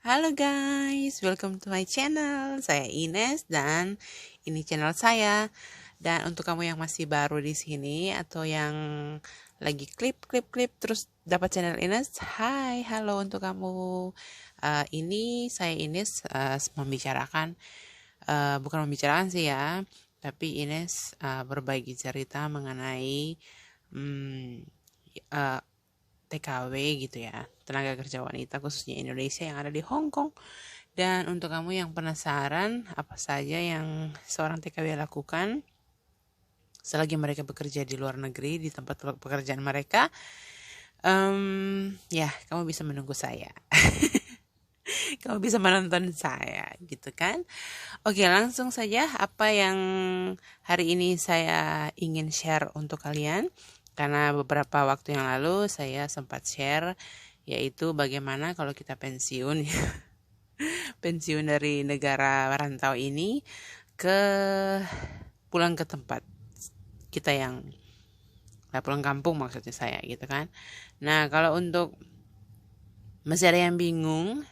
Halo guys, welcome to my channel. Saya Ines dan ini channel saya. Dan untuk kamu yang masih baru di sini atau yang lagi klik terus dapat channel Ines, hai, halo untuk kamu. Ini saya Ines membicarakan, bukan membicarakan sih ya, tapi Ines berbagi cerita mengenai TKW gitu ya, tenaga kerja wanita khususnya Indonesia yang ada di Hong Kong. Dan untuk kamu yang penasaran apa saja yang seorang TKW lakukan selagi mereka bekerja di luar negeri di tempat pekerjaan mereka, ya kamu bisa menunggu saya. Kamu bisa menonton saya gitu kan. Oke, langsung saja apa yang hari ini saya ingin share untuk kalian. Karena beberapa waktu yang lalu saya sempat share, yaitu bagaimana kalau kita pensiun pensiun dari negara rantau ini ke pulang ke tempat kita yang pulang kampung maksudnya saya gitu kan. Nah, kalau untuk masih ada yang bingung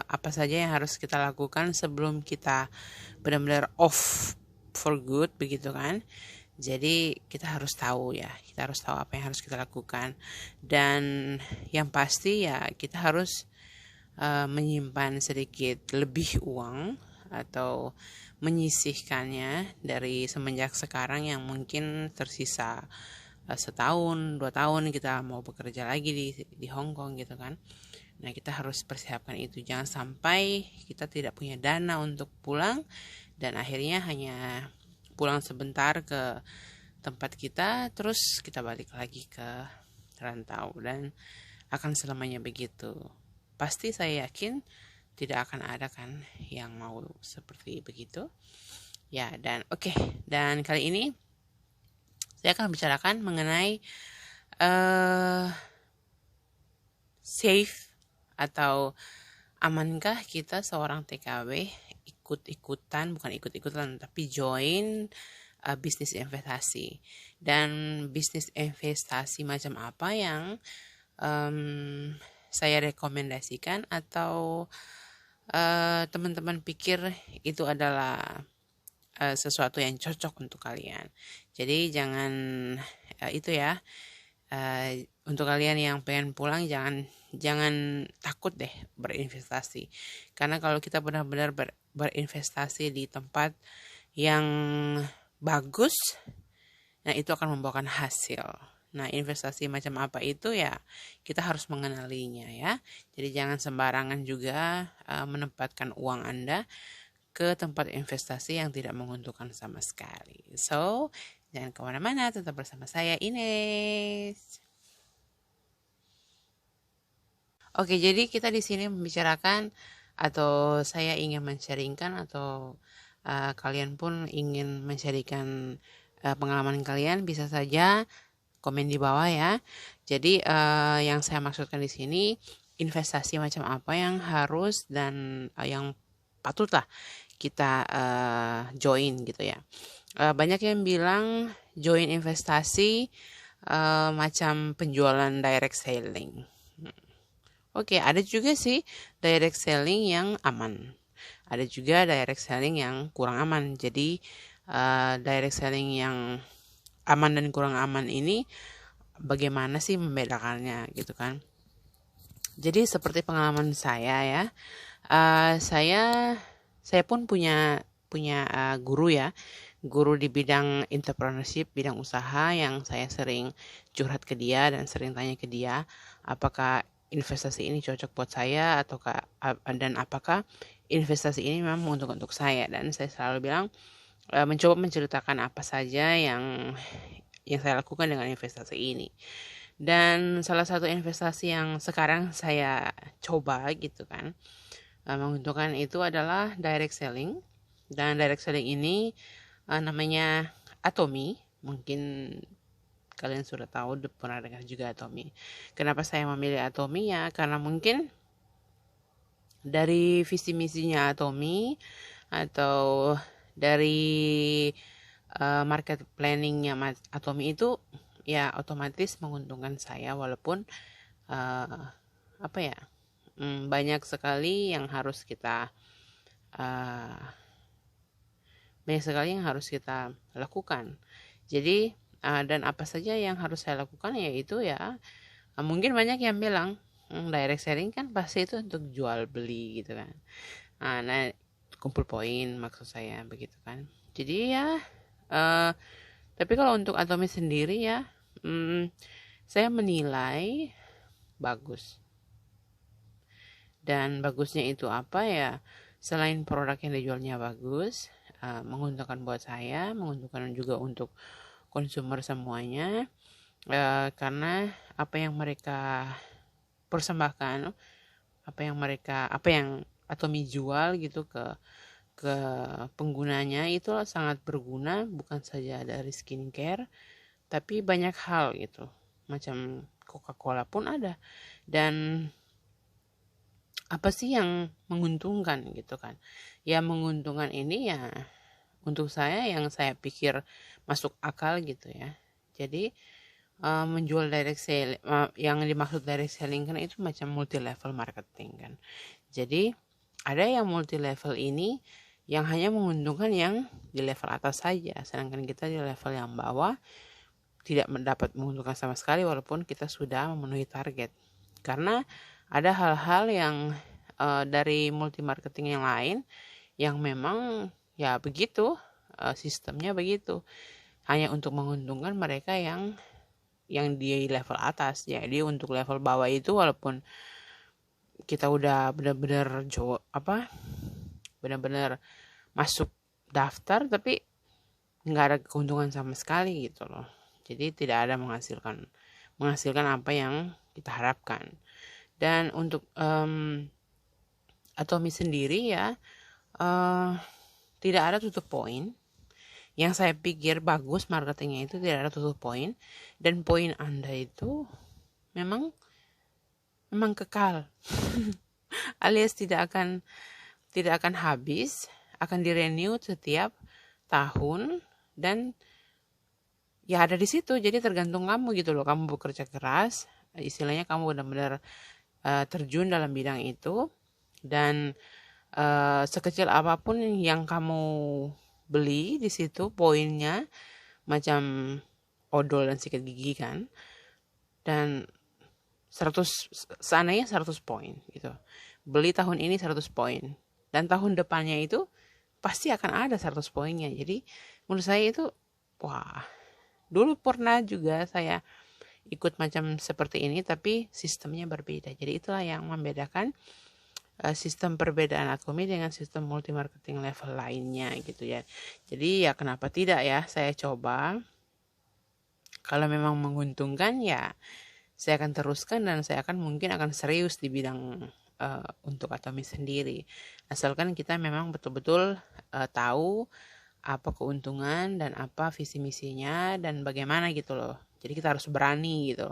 apa saja yang harus kita lakukan sebelum kita benar-benar off for good begitu kan. Jadi kita harus tahu ya, kita harus tahu apa yang harus kita lakukan. Dan yang pasti ya kita harus menyimpan sedikit lebih uang atau menyisihkannya dari semenjak sekarang yang mungkin tersisa setahun, 2 tahun kita mau bekerja lagi di Hong Kong gitu kan. Nah, kita harus persiapkan itu. Jangan sampai kita tidak punya dana untuk pulang dan akhirnya hanya pulang sebentar ke tempat kita, terus kita balik lagi ke rantau dan akan selamanya begitu. Pasti saya yakin tidak akan ada kan yang mau seperti begitu. Ya, dan oke. Dan kali ini saya akan bicarakan mengenai safe atau amankah kita seorang TKW bukan ikut-ikutan tapi join bisnis investasi. Dan bisnis investasi macam apa yang saya rekomendasikan atau teman-teman pikir itu adalah sesuatu yang cocok untuk kalian. Jadi jangan itu ya, untuk kalian yang pengen pulang jangan takut deh berinvestasi. Karena kalau kita benar-benar berinvestasi di tempat yang bagus, nah itu akan membawakan hasil. Nah, investasi macam apa itu ya kita harus mengenalinya ya. Jadi jangan sembarangan juga menempatkan uang Anda ke tempat investasi yang tidak menguntungkan sama sekali. So, jangan kemana-mana, tetap bersama saya Ines. Oke, jadi kita di sini membicarakan atau saya ingin men-sharingkan atau kalian pun ingin men-sharingkan pengalaman kalian, bisa saja komen di bawah ya. Jadi yang saya maksudkan di sini investasi macam apa yang harus dan yang patutlah kita join gitu ya. Banyak yang bilang join investasi macam penjualan direct selling. Oke, ada juga sih direct selling yang aman. Ada juga direct selling yang kurang aman. Jadi direct selling yang aman dan kurang aman ini bagaimana sih membedakannya gitu kan. Jadi seperti pengalaman saya ya, saya pun punya guru ya, guru di bidang entrepreneurship, bidang usaha yang saya sering curhat ke dia dan sering tanya ke dia apakah investasi ini cocok buat saya dan apakah investasi ini memang untuk saya. Dan saya selalu bilang mencoba menceritakan apa saja yang saya lakukan dengan investasi ini. Dan salah satu investasi yang sekarang saya coba gitu kan menguntungkan itu adalah direct selling. Dan direct selling ini namanya Atomy. Mungkin kalian sudah tahu, pernah dengar juga Atomy. Kenapa saya memilih Atomy ya? Karena mungkin dari visi misinya Atomy atau dari market planningnya Atomy itu ya otomatis menguntungkan saya walaupun apa ya, banyak sekali yang harus kita uh, lakukan. Jadi dan apa saja yang harus saya lakukan, yaitu ya mungkin banyak yang bilang direct selling kan pasti itu untuk jual beli gitu kan. Nah, kumpul poin maksud saya begitu kan. Jadi ya tapi kalau untuk Atomi sendiri ya saya menilai bagus. Dan bagusnya itu apa ya? Selain produk yang dijualnya bagus, menguntungkan buat saya, menguntungkan juga untuk konsumer semuanya, karena apa yang mereka persembahkan, apa yang Atomi jual gitu ke penggunanya itu sangat berguna, bukan saja dari skincare, tapi banyak hal gitu. Macam Coca-Cola pun ada. Dan apa sih yang menguntungkan gitu kan? Ya menguntungkan ini ya untuk saya yang saya pikir masuk akal gitu ya. Jadi menjual direct selling, yang dimaksud direct selling kan itu macam multi level marketing kan. Jadi ada yang multi level ini yang hanya menguntungkan yang di level atas saja, sedangkan kita di level yang bawah tidak mendapat menguntungkan sama sekali walaupun kita sudah memenuhi target. Karena ada hal-hal yang dari multi marketing yang lain yang memang ya begitu, sistemnya begitu, hanya untuk menguntungkan mereka yang di level atas. Jadi untuk level bawah itu walaupun kita udah benar-benar benar-benar masuk daftar, tapi nggak ada keuntungan sama sekali gitu loh. Jadi tidak ada menghasilkan apa yang kita harapkan. Dan untuk Atomi sendiri ya tidak ada tutup poin. Yang saya pikir bagus marketingnya itu tidak ada tutup poin, dan poin Anda itu memang kekal alias tidak akan habis, akan direnew setiap tahun, dan ya ada di situ. Jadi tergantung kamu gitu loh. Kamu bekerja keras, istilahnya kamu benar-benar terjun dalam bidang itu, dan sekecil apapun yang kamu beli di situ poinnya, macam odol dan sikat gigi kan, dan 100 seandainya 100 poin gitu. Beli tahun ini 100 poin, dan tahun depannya itu pasti akan ada 100 poinnya. Jadi menurut saya itu wah, dulu pernah juga saya ikut macam seperti ini, tapi sistemnya berbeda. Jadi itulah yang membedakan sistem perbedaan Atomi dengan sistem multi marketing level lainnya gitu ya. Jadi ya kenapa tidak ya saya coba. Kalau memang menguntungkan ya saya akan teruskan, dan saya mungkin akan serius di bidang untuk Atomi sendiri. Asalkan kita memang betul-betul tahu apa keuntungan dan apa visi misinya dan bagaimana gitu loh. Jadi kita harus berani gitu.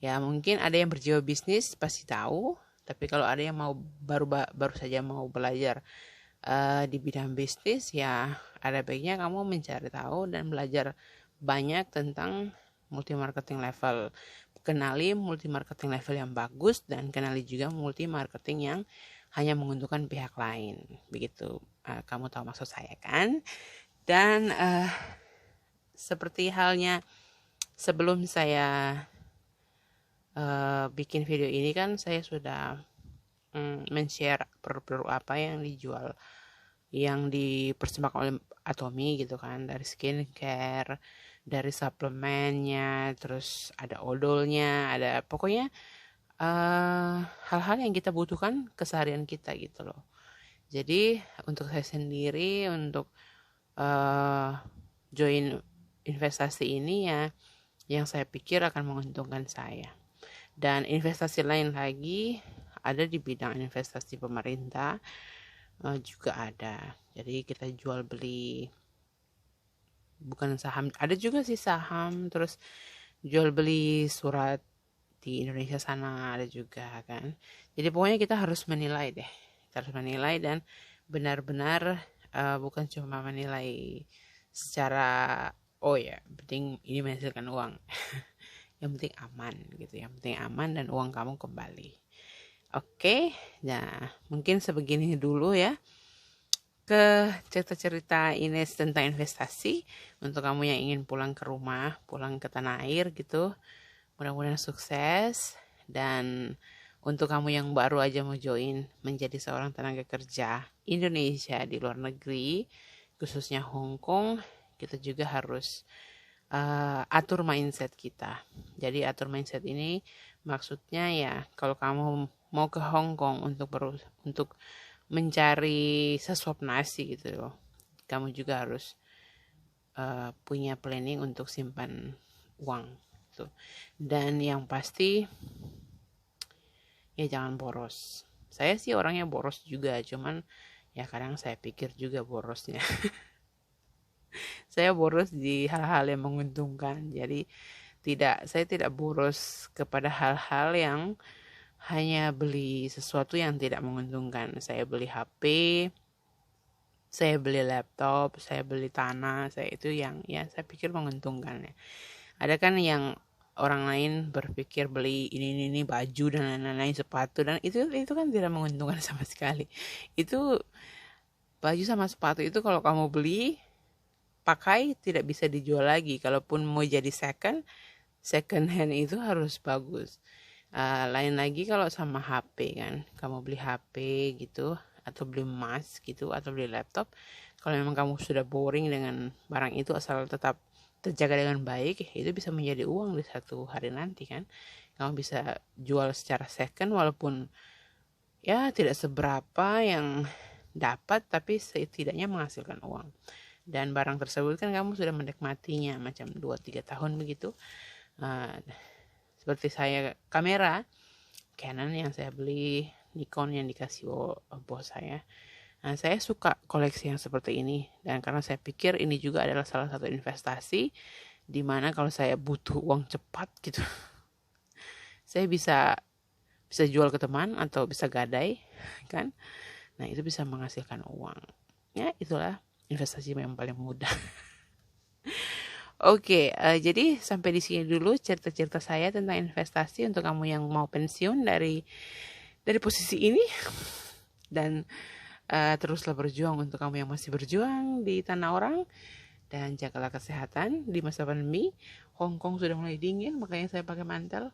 Ya mungkin ada yang berjiwa bisnis pasti tahu, tapi kalau ada yang mau baru saja mau belajar di bidang bisnis, ya ada baiknya kamu mencari tahu dan belajar banyak tentang multi marketing level. Kenali multi marketing level yang bagus, dan kenali juga multi marketing yang hanya menguntungkan pihak lain. Begitu, kamu tahu maksud saya kan? Dan seperti halnya sebelum saya bikin video ini kan, saya sudah men-share produk apa yang dijual, yang dipersembahkan oleh Atomi gitu kan, dari skincare, dari suplemennya, terus ada odolnya, ada pokoknya hal-hal yang kita butuhkan keseharian kita gitu loh. Jadi untuk saya sendiri, untuk join investasi ini ya, yang saya pikir akan menguntungkan saya. Dan investasi lain lagi ada di bidang investasi pemerintah juga ada. Jadi kita jual beli, bukan saham, ada juga sih saham, terus jual beli surat di Indonesia sana ada juga kan. Jadi pokoknya kita harus menilai deh. Kita harus menilai dan benar-benar bukan cuma menilai secara oh ya penting ini menghasilkan uang. Yang penting aman gitu, yang penting aman dan uang kamu kembali. Oke, nah mungkin sebegini dulu ya ke cerita-cerita Ines tentang investasi untuk kamu yang ingin pulang ke rumah, pulang ke tanah air gitu. Mudah-mudahan sukses, dan untuk kamu yang baru aja mau join menjadi seorang tenaga kerja Indonesia di luar negeri, khususnya Hong Kong, kita juga harus atur mindset kita. Jadi atur mindset ini maksudnya ya kalau kamu mau ke Hong Kong untuk mencari sesuap nasi gitu loh, kamu juga harus punya planning untuk simpan uang gitu. Dan yang pasti ya jangan boros. Saya sih orangnya boros juga, cuman ya kadang saya pikir juga borosnya. Saya boros di hal-hal yang menguntungkan. Jadi saya tidak boros kepada hal-hal yang hanya beli sesuatu yang tidak menguntungkan. Saya beli HP, saya beli laptop, saya beli tanah, saya itu yang ya saya pikir menguntungkan ya. Ada kan yang orang lain berpikir beli ini baju dan lain-lain, sepatu, dan itu kan tidak menguntungkan sama sekali. Itu baju sama sepatu itu kalau kamu beli pakai tidak bisa dijual lagi. Kalaupun mau jadi second hand itu harus bagus. Lain lagi kalau sama HP kan, kamu beli HP gitu atau beli emas gitu atau beli laptop, kalau memang kamu sudah boring dengan barang itu asal tetap terjaga dengan baik, itu bisa menjadi uang di satu hari nanti kan. Kamu bisa jual secara second walaupun ya tidak seberapa yang dapat, tapi setidaknya menghasilkan uang. Dan barang tersebut kan kamu sudah menikmatinya macam 2-3 tahun begitu. Seperti saya kamera Canon yang saya beli, Nikon yang dikasih bos saya. Nah, saya suka koleksi yang seperti ini, dan karena saya pikir ini juga adalah salah satu investasi di mana kalau saya butuh uang cepat gitu, saya bisa jual ke teman atau bisa gadai kan. Nah, itu bisa menghasilkan uang. Ya, itulah investasi yang paling mudah. Oke, jadi sampai di sini dulu cerita-cerita saya tentang investasi untuk kamu yang mau pensiun dari posisi ini. Dan teruslah berjuang untuk kamu yang masih berjuang di tanah orang, dan jagalah kesehatan di masa pandemi. Hong Kong sudah mulai dingin, makanya saya pakai mantel.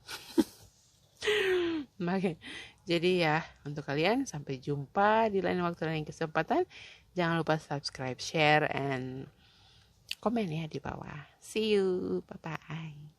Jadi ya, untuk kalian sampai jumpa di lain waktu, lain kesempatan. Jangan lupa subscribe, share, and komen ya di bawah. See you, bye bye.